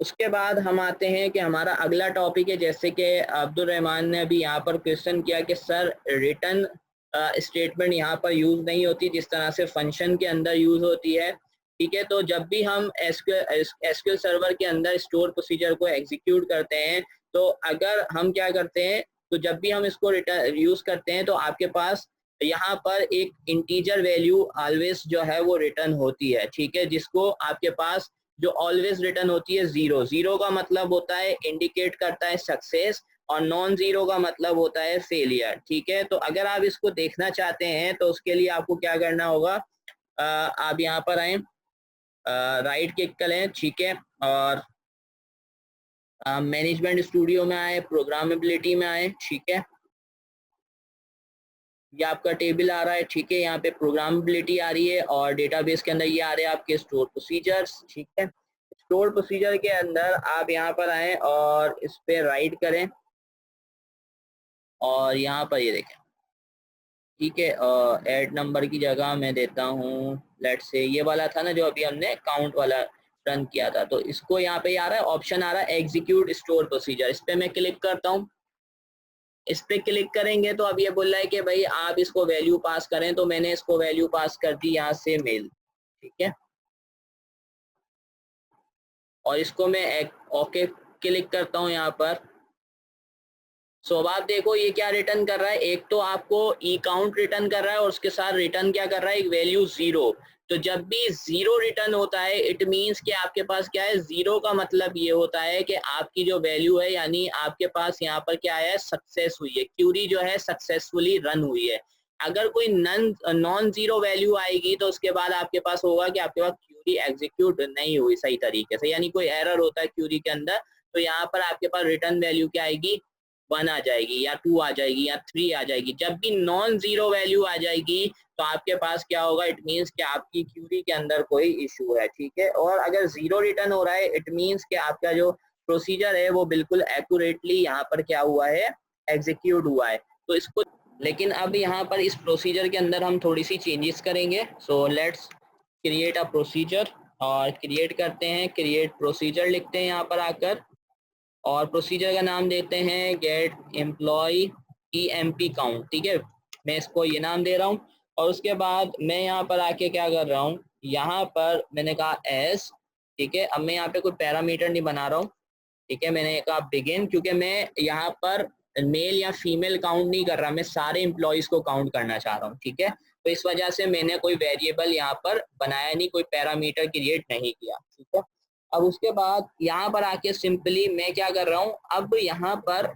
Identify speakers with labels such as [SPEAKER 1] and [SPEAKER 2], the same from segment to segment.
[SPEAKER 1] उसके बाद हम आते हैं कि हमारा अगला टॉपिक है, जैसे कि अब्दुल रहमान ने अभी यहाँ पर क्वेश्चन किया कि सर रिटर्न स्टेटमेंट यहाँ पर यूज़ नहीं होती जिस तरह से फंक्शन के अंदर यूज़ होती है। ठीक है, तो जब भी हम एसक्यूएल सर्वर के अंदर स्टोर प्रोसीजर को एग्जीक्यूट करते हैं, तो अगर हम क्या करते हैं, तो जब भी हम इसको रिटर्न यूज़ करते हैं तो आपके पास यहाँ पर एक इंटीजर वैल्यू ऑलवेज जो है वो रिटर्न होती है। ठीक है, जिसको आपके पास जो ऑलवेज रिटर्न होती है जीरो। जीरो का मतलब होता है, इंडिकेट करता है सक्सेस, और नॉन जीरो का मतलब होता है फेलियर। ठीक है, तो अगर आप इसको देखना चाहते हैं तो उसके लिए आपको क्या करना होगा, आप यहाँ पर आए, राइट क्लिक करें। ठीक है, और मैनेजमेंट स्टूडियो में आए, प्रोग्रामेबिलिटी में आए। ठीक है, ये आपका टेबल आ रहा है। ठीक है, यहाँ पे प्रोग्रामेबिलिटी आ रही है और डेटाबेस के अंदर ये आ रहे हैं आपके स्टोर प्रोसीजर्स। ठीक है, स्टोर प्रोसीजर के अंदर आप यहाँ पर आए और इस पे राइट करें और यहाँ पर ये देखें। ठीक है, ऐड नंबर की जगह मैं देता हूँ, लेट्स से ये वाला था ना जो अभी हमने काउंट वाला रन किया था, तो इसको यहाँ पे आ रहा है, ऑप्शन आ रहा है एग्जीक्यूट स्टोर प्रोसीजर। इस पे मैं क्लिक करता हूँ। इस पे क्लिक करेंगे तो अब ये बोल रहा है कि भाई आप इसको वैल्यू पास करें, तो मैंने इसको वैल्यू पास कर दी यहाँ से मेल। ठीक है, और इसको मैं ओके क्लिक करता हूँ यहाँ पर। सो अब आप देखो ये क्या रिटर्न कर रहा है, एक तो आपको ई काउंट रिटर्न कर रहा है और उसके साथ रिटर्न क्या कर रहा है, एक वैल्यू जीरो। तो जब भी जीरो रिटर्न होता है इट मींस कि आपके पास क्या है, जीरो का मतलब ये होता है कि आपकी जो वैल्यू है, यानी आपके पास यहाँ पर क्या है, सक्सेस हुई है, क्यूरी जो है सक्सेसफुली रन हुई है। अगर कोई नॉन जीरो वैल्यू आएगी तो उसके बाद आपके पास होगा कि आपके पास क्यूरी एग्जीक्यूट नहीं हुई सही तरीके से, यानी कोई एरर होता है क्यूरी के अंदर, तो यहाँ पर आपके पास रिटर्न वैल्यू क्या आएगी, 1 आ जाएगी या 2 आ जाएगी या 3 आ जाएगी। जब भी नॉन जीरो वैल्यू आ जाएगी तो आपके पास क्या होगा, इट मींस कि आपकी क्यूरी के अंदर कोई इशू है। ठीक है, और अगर जीरो रिटर्न हो रहा है इट मींस कि आपका जो प्रोसीजर है वो बिल्कुल एक्यूरेटली यहाँ पर क्या हुआ है, एग्जीक्यूट हुआ है। तो इसको, लेकिन अब यहाँ पर इस प्रोसीजर के अंदर हम थोड़ी सी चेंजेस करेंगे। So let's create a procedure, और क्रिएट करते हैं, क्रिएट प्रोसीजर लिखते हैं यहाँ पर आकर, और प्रोसीजर का नाम देते हैं गेट एम्प्लॉय EMP काउंट। ठीक है, मैं इसको ये नाम दे रहा हूँ। और उसके बाद मैं यहाँ पर आके क्या कर रहा हूँ, यहाँ पर मैंने कहा एस। ठीक है, अब मैं यहाँ पे कोई पैरामीटर नहीं बना रहा हूँ। ठीक है, मैंने कहा बिगिन, क्योंकि मैं यहाँ पर मेल या फीमेल काउंट नहीं कर रहा, मैं सारे एम्प्लॉयज को काउंट करना चाह रहा हूँ। ठीक है, तो इस वजह से मैंने कोई वेरिएबल यहाँ पर बनाया नहीं, कोई पैरामीटर क्रिएट नहीं किया। ठीक है, अब उसके बाद यहाँ पर आके सिंपली मैं क्या कर रहा हूँ, अब यहाँ पर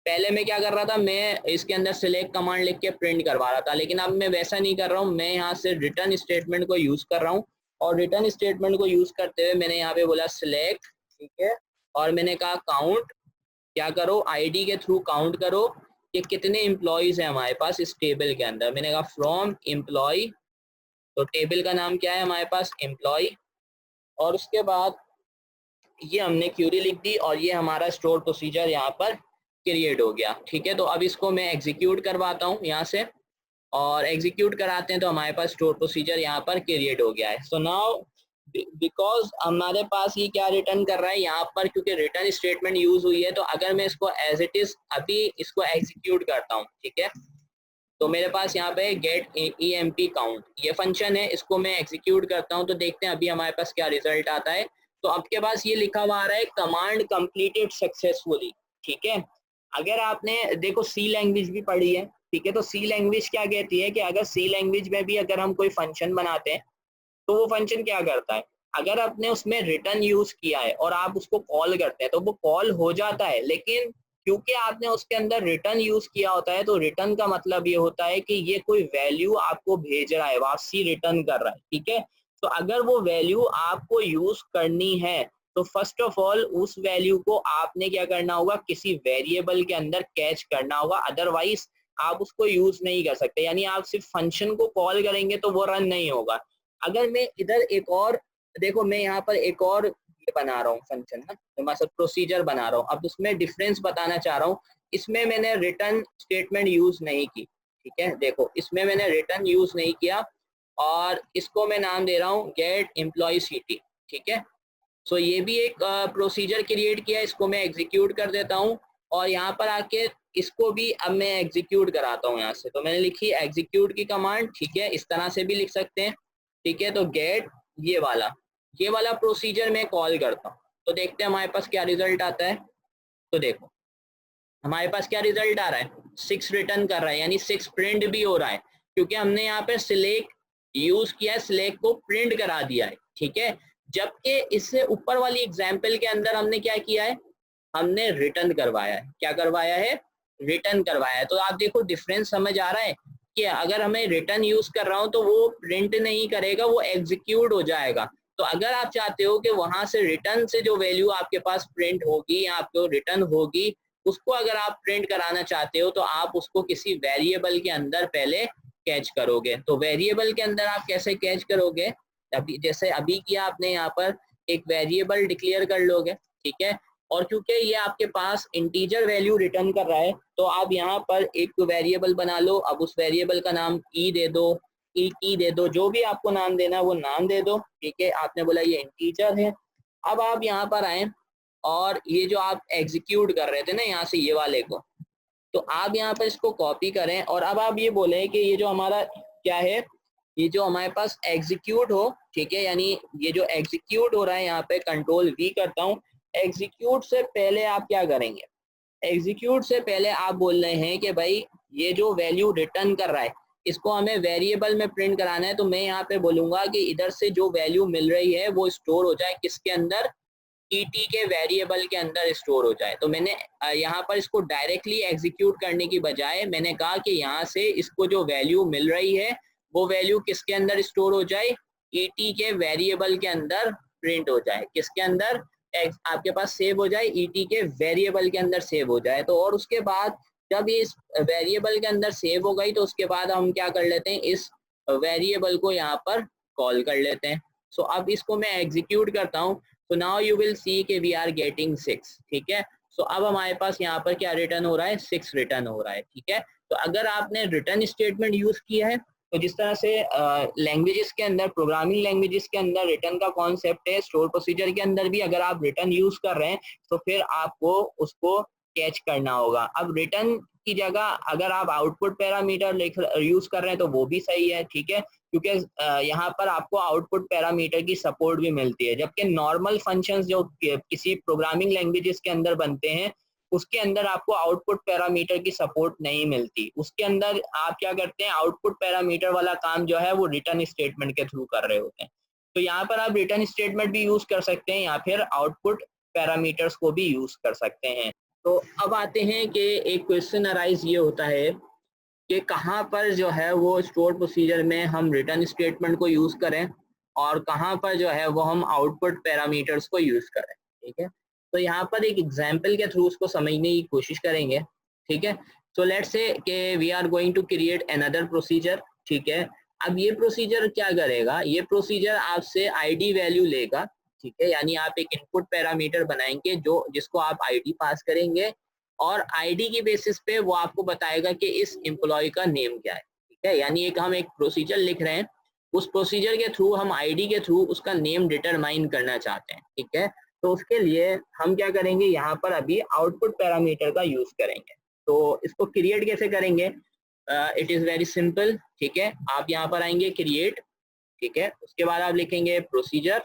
[SPEAKER 1] पहले मैं क्या कर रहा था, मैं इसके अंदर सिलेक्ट कमांड लिख के प्रिंट करवा रहा था, लेकिन अब मैं वैसा नहीं कर रहा हूँ, मैं यहाँ से रिटर्न स्टेटमेंट को यूज कर रहा हूँ। और रिटर्न स्टेटमेंट को यूज करते हुए मैंने यहाँ पे बोला सिलेक्ट। ठीक है, और मैंने कहा काउंट, क्या करो, आईडी के थ्रू काउंट करो कि कितने एम्प्लॉयज हैं हमारे पास इस टेबल के अंदर। मैंने कहा फ्रॉम एम्प्लॉय, तो टेबल का नाम क्या है हमारे पास, एम्प्लॉय। और उसके बाद ये हमने क्यूरी लिख दी और ये हमारा स्टोर प्रोसीजर यहाँ पर क्रिएट हो गया। ठीक है, तो अब इसको मैं एग्जीक्यूट करवाता हूँ यहाँ से, और एग्जीक्यूट कराते हैं तो हमारे पास स्टोर प्रोसीजर यहाँ पर क्रिएट हो गया है। सो नाउ बिकॉज हमारे पास ये क्या रिटर्न कर रहा है यहाँ पर, क्योंकि रिटर्न स्टेटमेंट यूज हुई है, तो अगर मैं इसको एज इट इज अभी इसको एग्जीक्यूट करता हूँ, ठीक है, तो मेरे पास यहाँ पे गेट EMP काउंट ये फंक्शन है, इसको मैं एग्जीक्यूट करता हूँ तो देखते हैं अभी हमारे पास क्या रिजल्ट आता है। तो आपके पास ये लिखा हुआ आ रहा है कमांड कंप्लीटेड सक्सेसफुली। ठीक है, अगर आपने देखो सी लैंग्वेज भी पढ़ी है, ठीक है, तो सी लैंग्वेज क्या कहती है कि अगर सी लैंग्वेज में भी अगर हम कोई फंक्शन बनाते हैं तो वो फंक्शन क्या करता है, अगर आपने उसमें रिटर्न यूज किया है और आप उसको कॉल करते हैं तो वो कॉल हो जाता है, लेकिन क्योंकि आपने उसके अंदर रिटर्न यूज किया होता है तो रिटर्न का मतलब ये होता है कि ये कोई वैल्यू आपको भेज रहा है, वापसी रिटर्न कर रहा है। ठीक है, तो अगर वो वैल्यू आपको यूज करनी है तो फर्स्ट ऑफ ऑल उस वैल्यू को आपने क्या करना होगा, किसी वेरिएबल के अंदर कैच करना होगा, अदरवाइज आप उसको यूज नहीं कर सकते। यानी आप सिर्फ फंक्शन को कॉल करेंगे तो वो रन नहीं होगा। अगर मैं इधर एक और देखो, मैं यहाँ पर एक और ये बना रहा हूँ फंक्शन ना, तो मैं सब प्रोसीजर बना रहा हूँ, अब उसमें डिफरेंस बताना चाह रहा हूँ। इसमें मैंने रिटर्न स्टेटमेंट यूज नहीं की। ठीक है, देखो इसमें मैंने रिटर्न यूज नहीं किया और इसको मैं नाम दे रहा हूँ गेट एम्प्लॉय सिटी। ठीक है, सो ये भी एक प्रोसीजर क्रिएट किया, इसको मैं एग्जीक्यूट कर देता हूँ और यहाँ पर आके इसको भी अब मैं एग्जीक्यूट कराता हूँ यहाँ से। तो मैंने लिखी एग्जीक्यूट की कमांड, ठीक है, इस तरह से भी लिख सकते हैं, ठीक है। तो गेट ये वाला प्रोसीजर मैं कॉल करता हूँ, तो देखते हैं हमारे पास क्या रिजल्ट आता है। तो देखो हमारे पास क्या रिजल्ट आ रहा है, 6 रिटर्न कर रहा है, यानी 6 प्रिंट भी हो रहा है, क्योंकि हमने यहाँ पे सिलेक्ट यूज किया है, सिलेक्ट को प्रिंट करा दिया है, ठीक है। जबकि इससे ऊपर वाली एग्जाम्पल के अंदर हमने क्या किया है, हमने रिटर्न करवाया है। क्या करवाया है, रिटर्न करवाया है। तो आप देखो डिफरेंस समझ आ रहा है कि अगर हमें रिटर्न यूज कर रहा हूँ तो वो प्रिंट नहीं करेगा, वो एग्जीक्यूट हो जाएगा। तो अगर आप चाहते हो कि वहां से रिटर्न से जो वैल्यू आपके पास प्रिंट होगी या आपको रिटर्न होगी, उसको अगर आप प्रिंट कराना चाहते हो तो आप उसको किसी वेरिएबल के अंदर पहले कैच करोगे। तो वेरिएबल के अंदर आप कैसे कैच करोगे, अभी जैसे अभी किया आपने, यहाँ पर एक वेरिएबल डिक्लेयर कर लोगे, ठीक है। और क्योंकि ये आपके पास इंटीजर वैल्यू रिटर्न कर रहा है, तो आप यहाँ पर एक वेरिएबल बना लो। अब उस वेरिएबल का नाम ई दे दो, ई की दे दो, जो भी आपको नाम देना वो नाम दे दो, ठीक है। आपने बोला ये इंटीजर है। अब आप यहाँ पर आए और ये जो आप एग्जीक्यूट कर रहे थे ना यहाँ से ये वाले को, तो आप यहाँ पर इसको कॉपी करें और अब आप ये बोले कि ये जो हमारा क्या है, ये जो हमारे पास एग्जीक्यूट हो, ठीक है, यानी ये जो एग्जीक्यूट हो रहा है, यहाँ पे कंट्रोल वी करता हूँ। एग्जीक्यूट से पहले आप क्या करेंगे, एग्जीक्यूट से पहले आप बोल रहे हैं कि भाई ये जो वैल्यू रिटर्न कर रहा है इसको हमें वेरिएबल में प्रिंट कराना है। तो मैं यहाँ पे बोलूंगा कि इधर से जो वैल्यू मिल रही है वो स्टोर हो जाए किसके अंदर, ईटी के वेरिएबल के अंदर स्टोर हो जाए। तो मैंने यहाँ पर इसको डायरेक्टली एग्जीक्यूट करने की बजाय मैंने कहा कि यहाँ से इसको जो वैल्यू मिल रही है वो वैल्यू किसके अंदर स्टोर हो जाए, ईटी के वेरिएबल के अंदर प्रिंट हो जाए। किसके अंदर, आपके पास सेव हो जाए, ईटी के वेरिएबल के अंदर सेव हो जाए। तो और उसके बाद जब ये इस वेरिएबल के अंदर सेव हो गई तो उसके बाद हम क्या कर लेते हैं, इस वेरिएबल को यहाँ पर कॉल कर लेते हैं। सो अब इसको मैं एग्जीक्यूट करता हूँ। तो नाउ यू विल सी कि वी आर गेटिंग 6, ठीक है। सो अब हमारे पास यहाँ पर क्या रिटर्न हो रहा है, 6 रिटर्न हो रहा है, ठीक है। तो अगर आपने रिटर्न स्टेटमेंट यूज किया है तो जिस तरह से लैंग्वेजेस के अंदर, प्रोग्रामिंग लैंग्वेजेस के अंदर रिटर्न का कॉन्सेप्ट है, स्टोर प्रोसीजर के अंदर भी अगर आप रिटर्न यूज कर रहे हैं तो फिर आपको उसको कैच करना होगा। अब रिटर्न की जगह अगर आप आउटपुट पैरामीटर यूज कर रहे हैं तो वो भी सही है, ठीक है, क्योंकि यहाँ पर आपको आउटपुट पैरामीटर की सपोर्ट भी मिलती है। जबकि नॉर्मल फंक्शंस जो किसी प्रोग्रामिंग लैंग्वेजेस के अंदर बनते हैं उसके अंदर आपको आउटपुट पैरामीटर की सपोर्ट नहीं मिलती। उसके अंदर आप क्या करते हैं, आउटपुट पैरामीटर वाला काम जो है वो रिटर्न स्टेटमेंट के थ्रू कर रहे होते हैं। तो यहाँ पर आप रिटर्न स्टेटमेंट भी यूज कर सकते हैं या फिर आउटपुट पैरामीटर्स को भी यूज कर सकते हैं। तो अब आते हैं कि एक क्वेश्चन अराइज ये होता है कि कहाँ पर जो है वो स्टोर प्रोसीजर में हम रिटर्न स्टेटमेंट को यूज करें और कहाँ पर जो है वो हम आउटपुट पैरामीटर्स को यूज करें, ठीक है। तो यहाँ पर एक एग्जांपल के थ्रू उसको समझने की कोशिश करेंगे, ठीक है। सो लेट्स से कि we are going to create another procedure, ठीक है। अब ये प्रोसीजर क्या करेगा, ये प्रोसीजर आपसे आईडी वैल्यू लेगा, ठीक है, यानी आप एक इनपुट पैरामीटर बनाएंगे जो जिसको आप आईडी पास करेंगे और आईडी की बेसिस पे वो आपको बताएगा कि इस एम्प्लॉय का नेम क्या है, ठीक है। यानी एक हम एक प्रोसीजर लिख रहे हैं, उस प्रोसीजर के थ्रू हम आईडी के थ्रू उसका नेम डिटरमाइन करना चाहते हैं, ठीक है। तो उसके लिए हम क्या करेंगे, यहाँ पर अभी आउटपुट पैरामीटर का यूज करेंगे। तो इसको क्रिएट कैसे करेंगे, इट इज वेरी सिंपल, ठीक है। आप यहाँ पर आएंगे क्रिएट, ठीक है, उसके बाद आप लिखेंगे प्रोसीजर,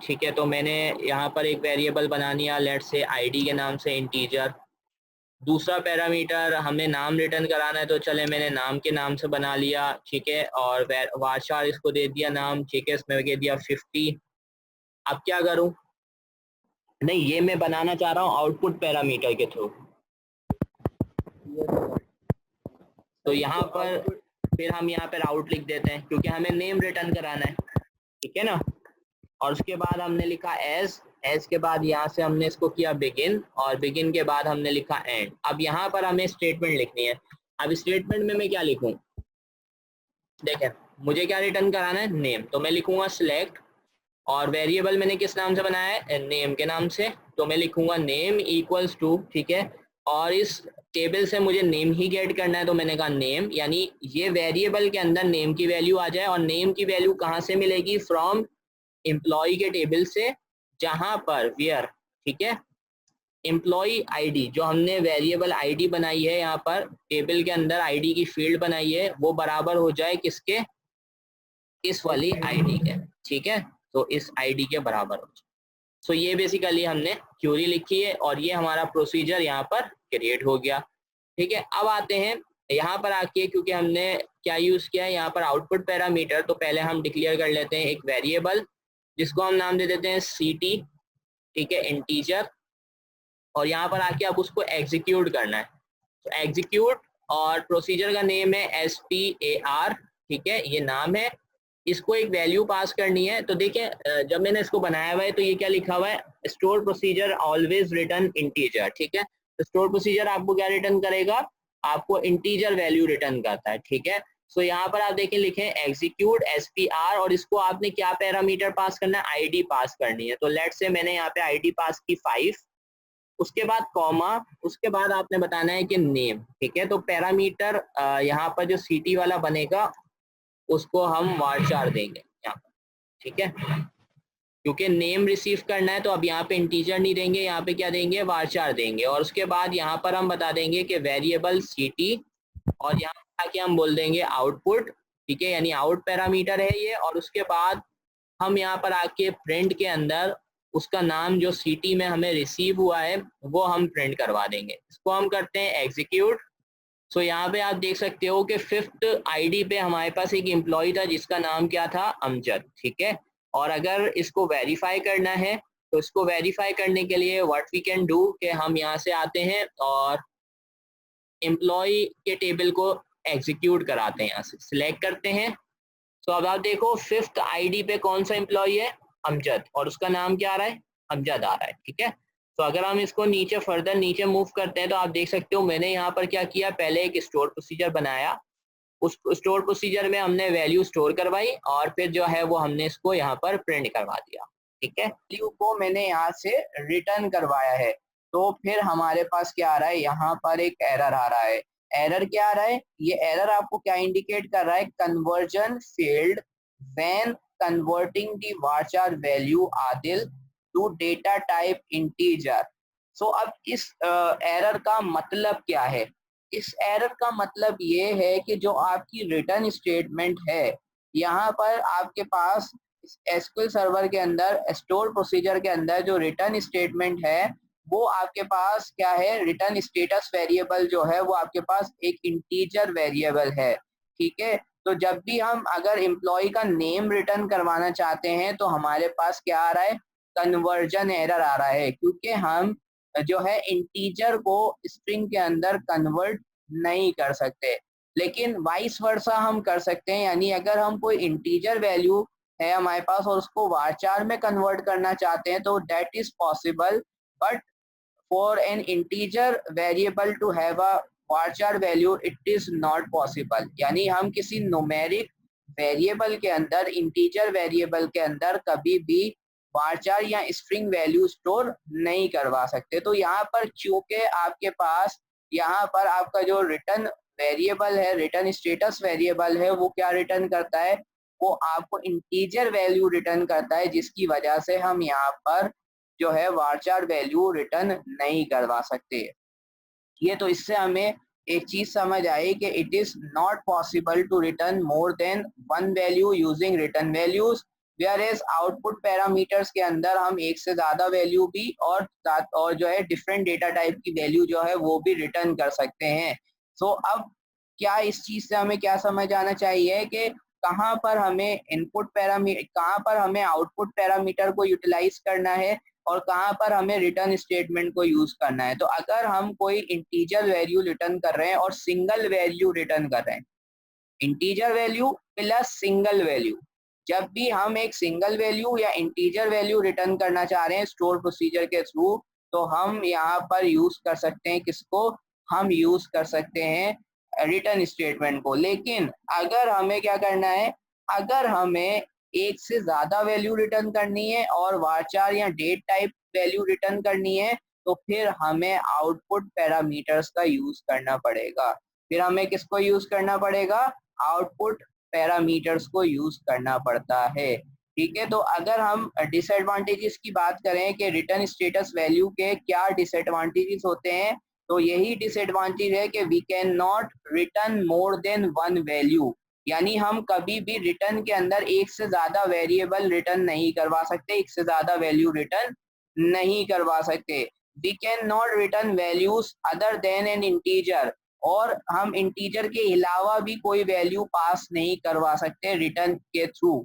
[SPEAKER 1] ठीक है। तो मैंने यहाँ पर एक वेरिएबल बना लिया, लेट्स से आईडी के नाम से इंटीजर। दूसरा पैरामीटर हमें नाम रिटर्न कराना है तो चले मैंने नाम के नाम से बना लिया, ठीक है, और वारशार इसको दे दिया नाम, ठीक है, इसमें दे दिया 50। अब क्या करूं, नहीं ये मैं बनाना चाह रहा हूँ आउटपुट पैरामीटर के थ्रू। तो यहाँ पर फिर हम यहाँ पर आउट लिख देते हैं क्योंकि हमें नेम रिटर्न कराना है, ठीक है ना। और उसके बाद हमने लिखा एज के बाद यहाँ से हमने इसको किया बिगिन और बिगिन के बाद हमने लिखा एंड। अब यहाँ पर हमें स्टेटमेंट लिखनी है। अब स्टेटमेंट में मैं क्या लिखूं, देखें मुझे क्या रिटर्न कराना है, नेम। तो मैं लिखूंगा सिलेक्ट और वेरिएबल मैंने किस नाम से बनाया है, नेम के नाम से। तो मैं लिखूंगा नेम इक्वल्स टू, ठीक है, और इस टेबल से मुझे नेम ही गेट करना है तो मैंने कहा नेम, यानी ये वेरिएबल के अंदर नेम की वैल्यू आ जाए। और नेम की वैल्यू कहाँ से मिलेगी, फ्रॉम एम्प्लॉय के टेबल से, जहां पर वेयर, ठीक है, एम्प्लॉय आईडी, जो हमने वेरिएबल आईडी बनाई है यहाँ पर टेबल के अंदर आईडी की फील्ड बनाई है, वो बराबर हो जाए किसके, इस वाली आईडी के, ठीक है, तो इस आईडी के बराबर हो जाए। सो ये बेसिकली हमने क्यूरी लिखी है और ये हमारा प्रोसीजर यहाँ पर क्रिएट हो गया। ठीक है, अब आते हैं यहाँ पर आके, क्योंकि हमने क्या यूज किया है यहाँ पर आउटपुट पैरामीटर, तो पहले हम डिक्लेयर कर लेते हैं एक वेरिएबल जिसको हम नाम दे देते हैं ct, ठीक है, इंटीजर, और यहाँ पर आके अब उसको एग्जीक्यूट करना है। तो एग्जीक्यूट, और प्रोसीजर का नेम है SPAR, ठीक है, ये नाम है, इसको एक वैल्यू पास करनी है। तो देखिए जब मैंने इसको बनाया हुआ है तो ये क्या लिखा हुआ है, store procedure always return integer, ठीक है, तो स्टोर प्रोसीजर आपको क्या रिटर्न करेगा, आपको इंटीजर वैल्यू रिटर्न करता है, ठीक है। सो यहाँ पर आप देखें लिखे एग्जीक्यूट SPR, और इसको आपने क्या पैरामीटर पास करना है, आईडी पास करनी है। तो लेट्स से मैंने यहाँ पे आईडी पास की 5, उसके बाद कॉमा, उसके बाद आपने बताना है कि नेम, ठीक है, तो पैरामीटर यहाँ पर जो सिटी वाला बनेगा उसको हम varchar देंगे यहाँ पर, ठीक है, क्योंकि नेम रिसीव करना है तो अब यहाँ पे इंटीजर नहीं देंगे, यहाँ पे क्या देंगे, varchar देंगे। और उसके बाद यहाँ पर हम बता देंगे कि वेरिएबल सिटी, और यहाँ पर आके हम बोल देंगे आउटपुट, ठीक है, यानी आउट पैरामीटर है ये। और उसके बाद हम यहाँ पर आके प्रिंट के अंदर उसका नाम जो सिटी में हमें रिसीव हुआ है वो हम प्रिंट करवा देंगे। इसको हम करते हैं एग्जीक्यूट। सो यहाँ पे आप देख सकते हो कि 5th आईडी पे हमारे पास एक एम्प्लॉय था जिसका नाम क्या था, अमजद, ठीक है। और अगर इसको वेरीफाई करना है तो इसको वेरीफाई करने के लिए व्हाट वी कैन डू कि हम यहाँ से आते हैं और एम्प्लॉय के टेबल को एग्जीक्यूट कराते हैं, यहाँ से सिलेक्ट करते हैं। तो अब आप देखो 5th आईडी पे कौन सा एम्प्लॉय है, अमजद, और उसका नाम क्या आ रहा है, अमजद आ रहा है, ठीक है। तो अगर हम इसको नीचे फर्दर नीचे मूव करते हैं तो आप देख सकते हो मैंने यहाँ पर क्या किया, पहले एक स्टोर प्रोसीजर बनाया, उस स्टोर प्रोसीजर में हमने वैल्यू स्टोर करवाई और फिर जो है वो हमने इसको यहाँ पर प्रिंट करवा दिया, ठीक है। वैल्यू को मैंने यहाँ से रिटर्न करवाया है, तो फिर हमारे पास क्या आ रहा है, यहाँ पर एक एरर आ रहा है। एरर क्या आ रहा है, ये एरर आपको क्या इंडिकेट कर रहा है, conversion failed when converting the varchar value आदिल to data type integer. So अब इस एरर का मतलब क्या है, इस एरर का मतलब ये है कि जो आपकी रिटर्न स्टेटमेंट है, यहाँ पर आपके पास एसक्यूएल सर्वर के अंदर स्टोर प्रोसीजर के अंदर जो रिटर्न स्टेटमेंट है वो आपके पास क्या है, रिटर्न स्टेटस वेरिएबल जो है वो आपके पास एक इंटीजर वेरिएबल है, ठीक है। तो जब भी हम अगर एम्प्लॉय का नेम रिटर्न करवाना चाहते हैं तो हमारे पास क्या आ रहा है, कन्वर्जन एरर आ रहा है, क्योंकि हम जो है इंटीजर को स्ट्रिंग के अंदर कन्वर्ट नहीं कर सकते, लेकिन वाइस वर्सा हम कर सकते हैं। यानी अगर हम कोई इंटीजर वैल्यू है हमारे पास और उसको varchar में कन्वर्ट करना चाहते हैं तो that is possible, but for an integer variable to have a varchar value it is not possible. यानी हम किसी न्यूमेरिक वेरिएबल के अंदर, इंटीजर वेरिएबल के अंदर कभी भी varchar या स्ट्रिंग वैल्यू स्टोर नहीं करवा सकते। तो यहाँ पर चूंकि आपके पास यहाँ पर आपका जो रिटर्न वेरिएबल है, रिटर्न स्टेटस वेरिएबल है, वो क्या रिटर्न करता है, वो आपको इंटीजर वैल्यू रिटर्न करता है, जिसकी वजह से हम यहाँ पर जो है varchar वैल्यू रिटर्न नहीं करवा सकते। ये तो इससे हमें एक चीज समझ आई कि it is not possible to return more than one value using return values, whereas output parameters के अंदर हम एक से ज्यादा वैल्यू भी और जो है डिफरेंट डेटा टाइप की वैल्यू जो है वो भी रिटर्न कर सकते हैं। सो अब क्या इस चीज से हमें क्या समझ आना चाहिए कि कहाँ पर हमें इनपुट पैरामीटर, कहाँ पर हमें आउटपुट पैरामीटर को यूटिलाइज करना है और कहाँ पर हमें रिटर्न स्टेटमेंट को यूज करना है। तो अगर हम कोई इंटीजर वैल्यू रिटर्न कर रहे हैं और सिंगल वैल्यू रिटर्न कर रहे हैं, integer value plus single value, जब भी हम एक सिंगल वैल्यू या इंटीजर वैल्यू रिटर्न करना चाह रहे हैं स्टोर प्रोसीजर के थ्रू, तो हम यहाँ पर यूज कर सकते हैं किसको, हम यूज कर सकते हैं रिटर्न स्टेटमेंट को। लेकिन अगर हमें क्या करना है, अगर हमें एक से ज्यादा वैल्यू रिटर्न करनी है और varchar या डेट टाइप वैल्यू रिटर्न करनी है तो फिर हमें आउटपुट पैरामीटर्स का यूज करना पड़ेगा। फिर हमें किसको यूज करना पड़ेगा, आउटपुट पैरामीटर्स को यूज करना पड़ता है। ठीक है। तो अगर हम डिसएडवांटेजेस की बात करें कि रिटर्न स्टेटस वैल्यू के क्या डिसएडवांटेजेस होते हैं, तो यही डिसएडवांटेज है कि we can not return more than one value, यानी हम कभी भी रिटर्न के अंदर एक से ज्यादा वेरिएबल रिटर्न नहीं करवा सकते, एक से ज्यादा वैल्यू रिटर्न नहीं करवा सकते। We can not return values other than an integer, और हम इंटीजर के अलावा भी कोई वैल्यू पास नहीं करवा सकते रिटर्न के थ्रू।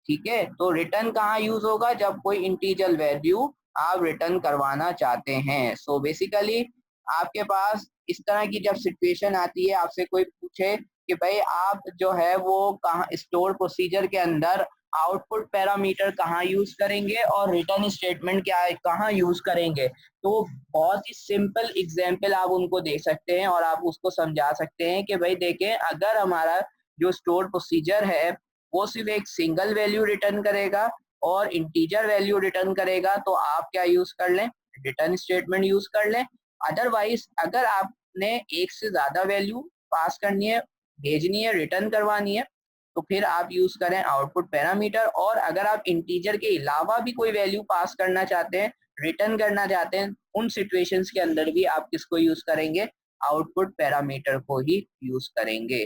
[SPEAKER 1] ठीक है, तो रिटर्न कहाँ यूज होगा, जब कोई इंटीजर वैल्यू आप रिटर्न करवाना चाहते हैं। सो बेसिकली आपके पास इस तरह की जब सिचुएशन आती है, आपसे कोई पूछे कि भाई आप जो है वो कहाँ स्टोर प्रोसीजर के अंदर आउटपुट पैरामीटर कहाँ यूज करेंगे और रिटर्न स्टेटमेंट क्या कहाँ यूज करेंगे, तो बहुत ही सिंपल एग्जांपल आप उनको दे सकते हैं और आप उसको समझा सकते हैं कि भाई देखें, अगर हमारा जो स्टोर प्रोसीजर है वो सिर्फ एक सिंगल वैल्यू रिटर्न करेगा और इंटीजर वैल्यू रिटर्न करेगा, तो आप क्या यूज कर लें, रिटर्न स्टेटमेंट यूज कर लें। अदरवाइज अगर आपने एक से ज्यादा वैल्यू पास करनी है, भेजनी है, रिटर्न करवानी है, तो फिर आप यूज करें आउटपुट पैरामीटर। और अगर आप इंटीजर के अलावा भी कोई वैल्यू पास करना चाहते हैं, रिटर्न करना चाहते हैं, उन सिचुएशंस के अंदर भी आप किसको यूज करेंगे, आउटपुट पैरामीटर को ही यूज करेंगे।